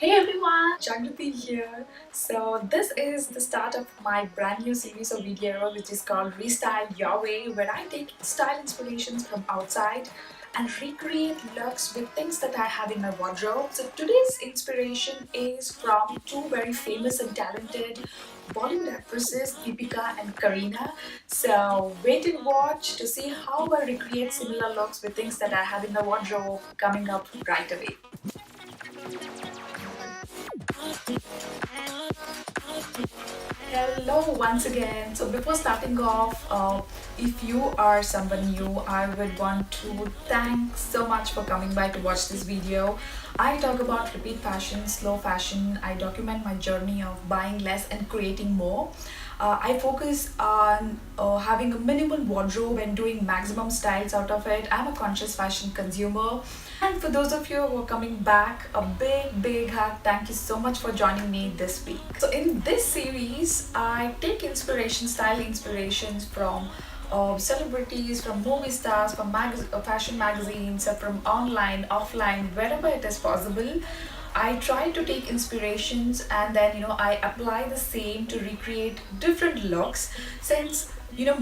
Hey everyone, Jagrati here. So this is the start of my brand new series of video which is called Restyle Your Way, where I take style inspirations from outside and recreate looks with things that I have in my wardrobe. So today's inspiration is from two very famous and talented Bollywood actresses, Deepika and Kareena. So wait and watch to see how I recreate similar looks with things that I have in my wardrobe coming up right away. Hello once again. So before starting off, if you are someone new, I would want to thank so much for coming by to watch this video. I talk about repeat fashion, slow fashion. I document my journey of buying less and creating more. I focus on having a minimal wardrobe and doing maximum styles out of it. I'm a conscious fashion consumer. And for those of you who are coming back, a big hug. Thank you so much for joining me this week. So in this series, I take style inspirations from celebrities, from movie stars, from fashion magazines, from online, offline, wherever it is possible. I try to take inspirations and then I apply the same to recreate different looks, since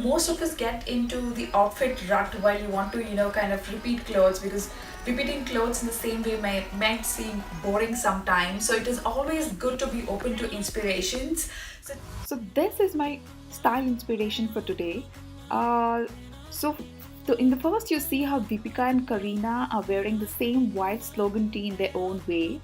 most of us get into the outfit rut while you want to kind of repeat clothes, because repeating clothes in the same way might seem boring sometimes. So it is always good to be open to inspirations. So this is my style inspiration for today. Uh, so, so in the first, you see how Deepika and Kareena are wearing the same white slogan tee in their own way.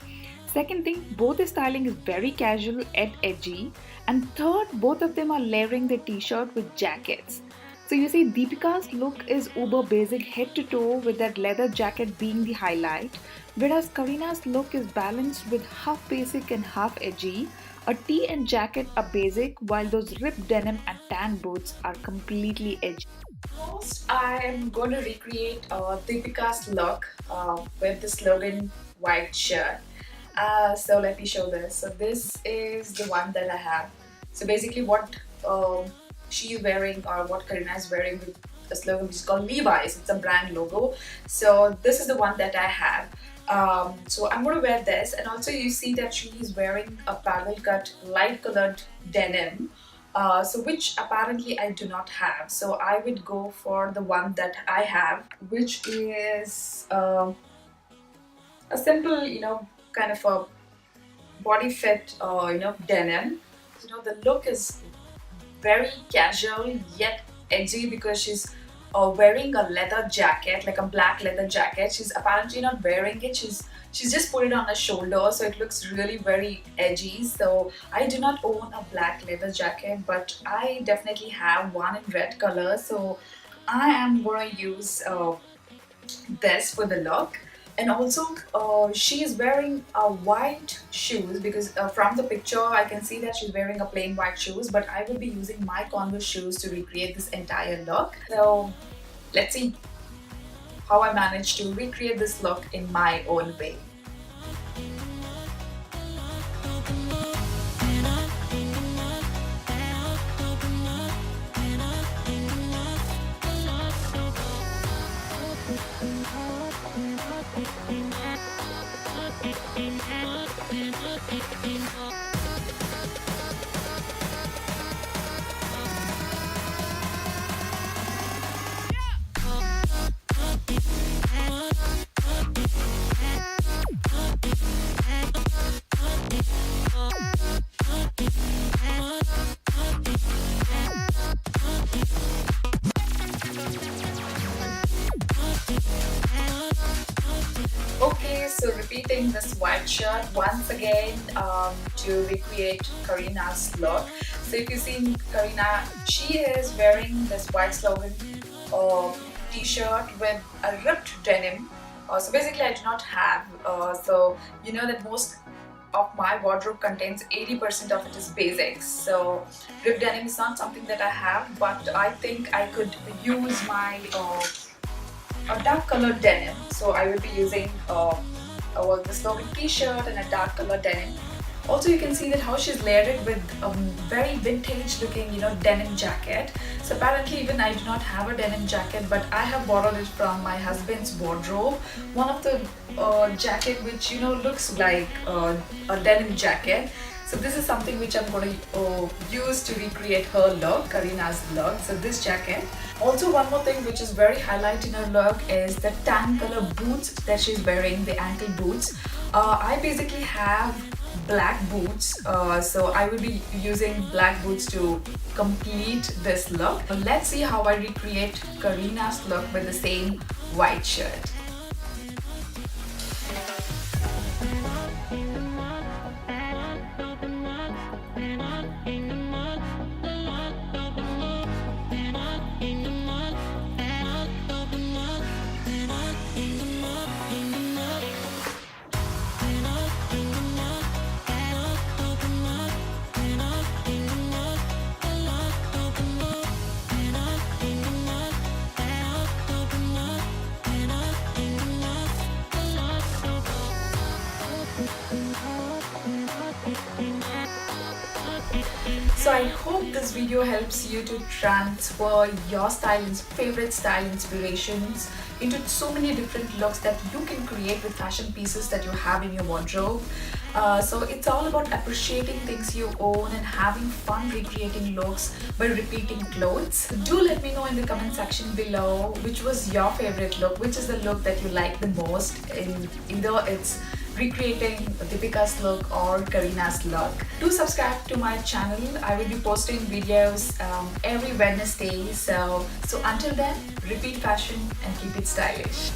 Second thing, both the styling is very casual and edgy. And third, both of them are layering their t-shirt with jackets. So you see, Deepika's look is uber basic head to toe with that leather jacket being the highlight, whereas Kareena's look is balanced with half basic and half edgy. A tee and jacket are basic, while those ripped denim and tan boots are completely edgy. First, I am going to recreate Deepika's look with the slogan white shirt. So let me show this. So this is the one that I have. So basically what she's wearing, or what Karina is wearing, with a slogan which is called Levi's. It's a brand logo. So this is the one that I have. So I'm going to wear this, and also you see that she is wearing a parallel cut light colored denim. So which apparently I do not have. So I would go for the one that I have, which is a simple, kind of a body fit, denim. The look is very casual yet edgy, because she's wearing a leather jacket, like a black leather jacket. She's apparently not wearing it. She's just put it on her shoulder, so it looks really very edgy. So I do not own a black leather jacket, but I definitely have one in red color. So I am going to use this for the look. And also she is wearing white shoes, because from the picture I can see that she's wearing a plain white shoes, but I will be using my Converse shoes to recreate this entire look. So let's see how I manage to recreate this look in my own way. Okay, so repeating this white shirt once again to recreate Karina's look. So if you see Karina, she is wearing this white slogan t-shirt with a ripped denim. So basically I do not have, so you know that most of my wardrobe contains 80% of it is basics. So ripped denim is not something that I have, but I think I could use my a dark colored denim. So I will be using the slogan t-shirt and a dark colored denim. Also, you can see that how she's layered it with a very vintage looking, denim jacket. So apparently even I do not have a denim jacket, but I have borrowed it from my husband's wardrobe. One of the jacket which looks like a denim jacket. So this is something which I'm going to use to recreate her look, Karina's look. So this jacket. Also, one more thing which is very highlight in her look is the tan color boots that she's wearing, the ankle boots. I basically have black boots, so I will be using black boots to complete this look. Let's see how I recreate Karina's look with the same white shirt. So I hope this video helps you to transfer your favorite style inspirations into so many different looks that you can create with fashion pieces that you have in your wardrobe. So it's all about appreciating things you own and having fun recreating looks by repeating clothes. Do let me know in the comment section below which was your favorite look, which is the look that you like the most, in either it's recreating Deepika's look or Karina's look. Do subscribe to my channel. I will be posting videos every Wednesday. So until then, repeat fashion and keep it stylish.